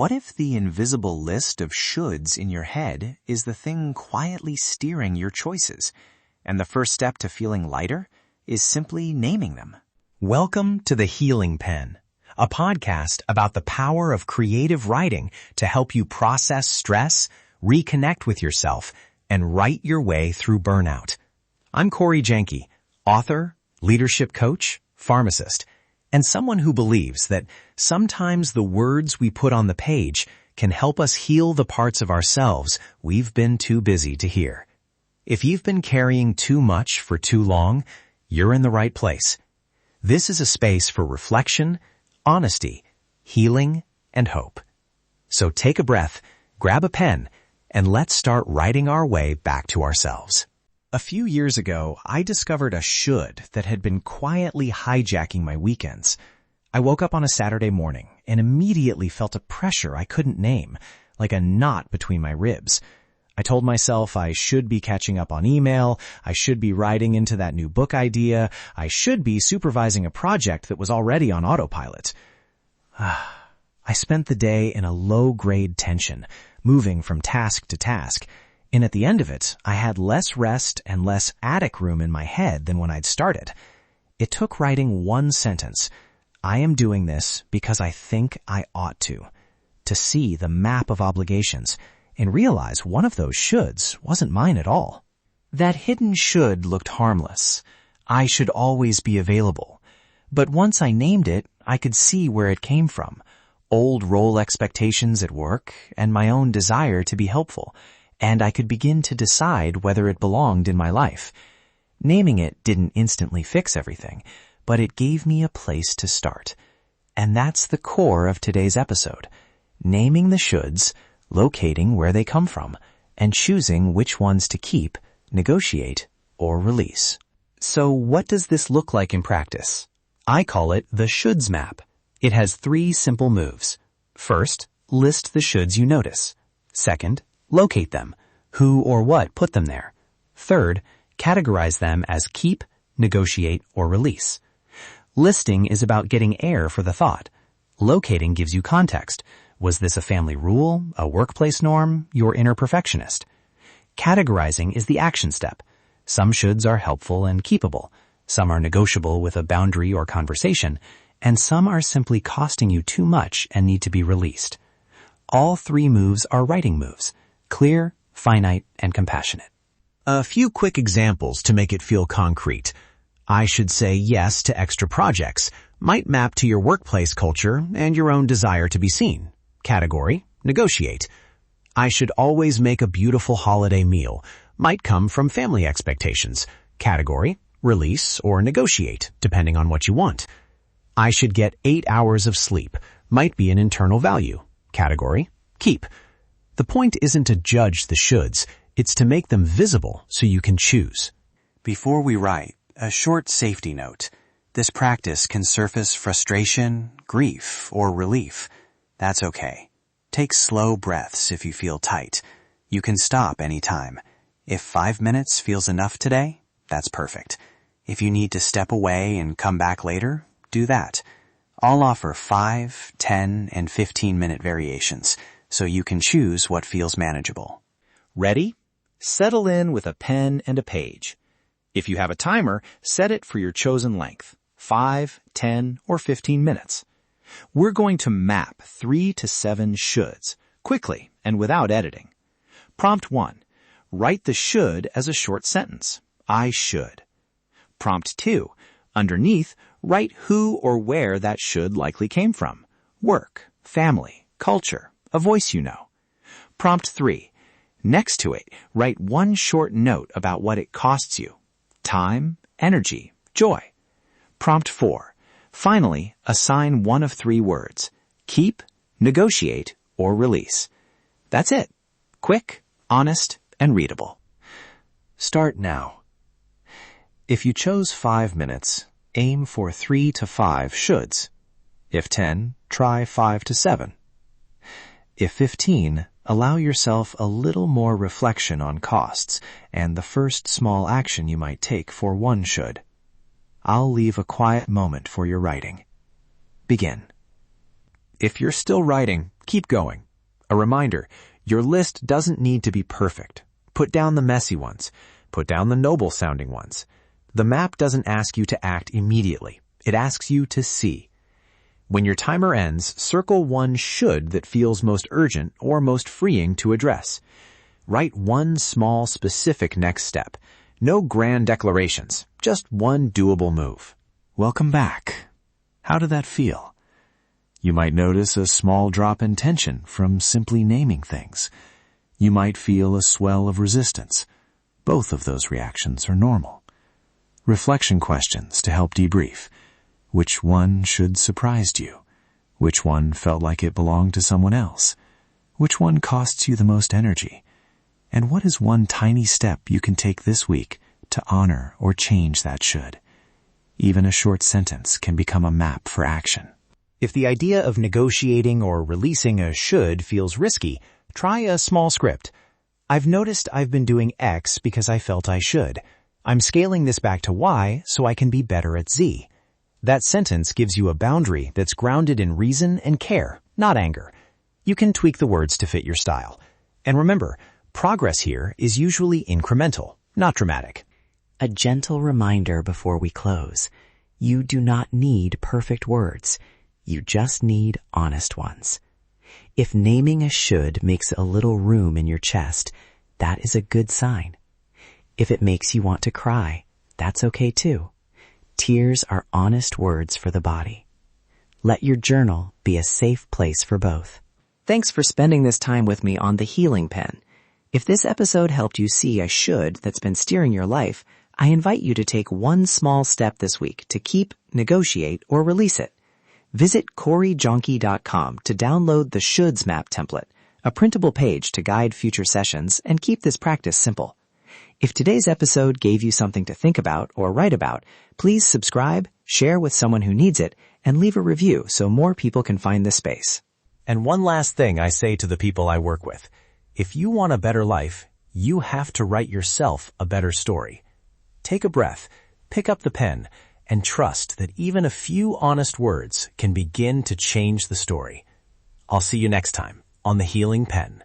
What if the invisible list of shoulds in your head is the thing quietly steering your choices, and the first step to feeling lighter is simply naming them? Welcome to The Healing Pen, a podcast about the power of creative writing to help you process stress, reconnect with yourself, and write your way through burnout. I'm Corey Janke, author, leadership coach, pharmacist, and someone who believes that sometimes the words we put on the page can help us heal the parts of ourselves we've been too busy to hear. If you've been carrying too much for too long, you're in the right place. This is a space for reflection, honesty, healing, and hope. So take a breath, grab a pen, and let's start writing our way back to ourselves. A few years ago, I discovered a should that had been quietly hijacking my weekends. I woke up on a Saturday morning and immediately felt a pressure I couldn't name, like a knot between my ribs. I told myself I should be catching up on email, I should be writing into that new book idea, I should be supervising a project that was already on autopilot. I spent the day in a low-grade tension, moving from task to task. And at the end of it, I had less rest and less attic room in my head than when I'd started. It took writing one sentence. I am doing this because I think I ought to see the map of obligations and realize one of those shoulds wasn't mine at all. That hidden should looked harmless. I should always be available. But once I named it, I could see where it came from. Old role expectations at work and my own desire to be helpful. And I could begin to decide whether it belonged in my life. Naming it didn't instantly fix everything, but it gave me a place to start. And that's the core of today's episode. Naming the shoulds, locating where they come from, and choosing which ones to keep, negotiate, or release. So what does this look like in practice? I call it the shoulds map. It has 3 simple moves. First, list the shoulds you notice. Second, locate them. Who or what put them there? Third, categorize them as keep, negotiate, or release. Listing is about getting air for the thought. Locating gives you context. Was this a family rule, a workplace norm, your inner perfectionist? Categorizing is the action step. Some shoulds are helpful and keepable. Some are negotiable with a boundary or conversation, and some are simply costing you too much and need to be released. All 3 moves are writing moves. Clear, finite, and compassionate. A few quick examples to make it feel concrete. I should say yes to extra projects might map to your workplace culture and your own desire to be seen. Category, negotiate. I should always make a beautiful holiday meal might come from family expectations. Category, release, or negotiate, depending on what you want. I should get 8 hours of sleep might be an internal value. Category, keep. The point isn't to judge the shoulds, it's to make them visible so you can choose. Before we write, a short safety note. This practice can surface frustration, grief, or relief. That's okay. Take slow breaths if you feel tight. You can stop anytime. If 5 minutes feels enough today, that's perfect. If you need to step away and come back later, do that. I'll offer 5, 10, and 15-minute variations, so you can choose what feels manageable. Ready? Settle in with a pen and a page. If you have a timer, set it for your chosen length, 5, 10, or 15 minutes. We're going to map 3 to 7 shoulds, quickly and without editing. Prompt 1. Write the should as a short sentence. I should. Prompt 2. Underneath, write who or where that should likely came from. Work, family, culture, a voice you know. Prompt 3. Next to it, write one short note about what it costs you. Time, energy, joy. Prompt 4. Finally, assign one of 3 words. Keep, negotiate, or release. That's it. Quick, honest, and readable. Start now. If you chose 5 minutes, aim for 3 to 5 shoulds. If 10, try 5 to 7. If 15, allow yourself a little more reflection on costs and the first small action you might take for one should. I'll leave a quiet moment for your writing. Begin. If you're still writing, keep going. A reminder, your list doesn't need to be perfect. Put down the messy ones. Put down the noble-sounding ones. The map doesn't ask you to act immediately. It asks you to see. When your timer ends, circle one should that feels most urgent or most freeing to address. Write one small, specific next step. No grand declarations, just one doable move. Welcome back. How did that feel? You might notice a small drop in tension from simply naming things. You might feel a swell of resistance. Both of those reactions are normal. Reflection questions to help debrief. Which one should surprised you? Which one felt like it belonged to someone else? Which one costs you the most energy? And what is one tiny step you can take this week to honor or change that should? Even a short sentence can become a map for action. If the idea of negotiating or releasing a should feels risky, try a small script. I've noticed I've been doing X because I felt I should. I'm scaling this back to Y so I can be better at Z. That sentence gives you a boundary that's grounded in reason and care, not anger. You can tweak the words to fit your style. And remember, progress here is usually incremental, not dramatic. A gentle reminder before we close. You do not need perfect words. You just need honest ones. If naming a should makes a little room in your chest, that is a good sign. If it makes you want to cry, that's okay too. Tears are honest words for the body. Let your journal be a safe place for both. Thanks for spending this time with me on The Healing Pen. If this episode helped you see a should that's been steering your life, I invite you to take one small step this week to keep, negotiate, or release it. Visit CoreyJonkey.com to download the Shoulds Map template, a printable page to guide future sessions and keep this practice simple. If today's episode gave you something to think about or write about, please subscribe, share with someone who needs it, and leave a review so more people can find this space. And one last thing I say to the people I work with. If you want a better life, you have to write yourself a better story. Take a breath, pick up the pen, and trust that even a few honest words can begin to change the story. I'll see you next time on The Healing Pen.